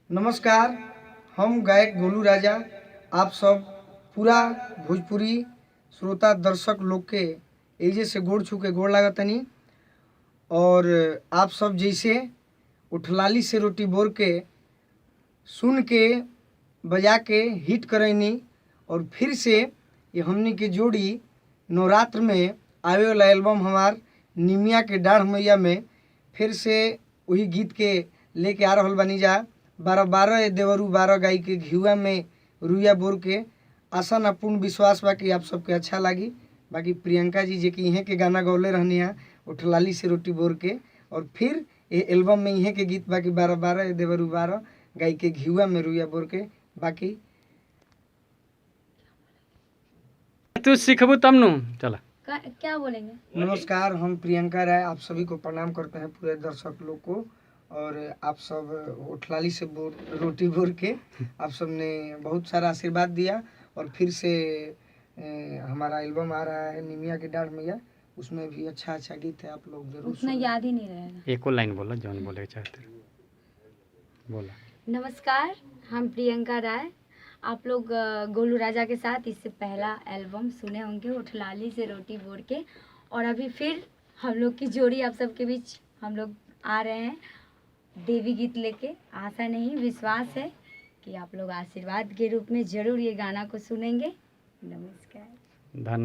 नमस्कार, हम गायक गोलू राजा आप सब पूरा भोजपुरी श्रोता दर्शक लोग के एजे से गोड़ छू के गोड़ लागतनी। और आप सब जैसे उठलाली से रोटी बोर के सुन के बजा के हिट करैनी और फिर से ये हमनी के जोड़ी नवरात्र में आवे वाला एल्बम हमार निमिया के डाढ़ मैया में फिर से वही गीत के लेके आ रहल बनी जा। 12 देवरू 12 गाई के घियुआ में रुइया बोर के आशा न पूर्ण विश्वास बा कि आप सबके अच्छा लगी। बाकी प्रियंका जी जे कि इहें के गाना गौले रहनी है उठलाली से रोटी बोर के, और फिर ये एल्बम में इहें के गीत बाकी 12 देवरू 12 गाई के घियुआ में रुइया बोर के। बाकी तू सीखबू तब नु चला क्या बोलेंगे। नमस्कार, हम प्रियंका राय आप सभी को प्रणाम करते हैं, पूरे दर्शक लोग को। और आप सब उठलाली से रोटी बोर के आप सब ने बहुत सारा आशीर्वाद दिया। और फिर से हमारा एल्बम आ रहा है निमिया की डाढ़ मैया, उसमें भी अच्छा अच्छा गीत है, आप लोग जरूर उतना याद ही नहीं रहेगा। एको लाइन बोला जौन बोले चाहते बोला। नमस्कार, हम प्रियंका राय। आप लोग गोलू राजा के साथ इससे पहला एल्बम सुने होंगे उठलाली से रोटी बोर के, और अभी फिर हम लोग की जोड़ी आप सबके बीच हम लोग आ रहे हैं देवी गीत लेके। आशा नहीं विश्वास है कि आप लोग आशीर्वाद के रूप में ज़रूर ये गाना को सुनेंगे। नमस्कार, धन्यवाद।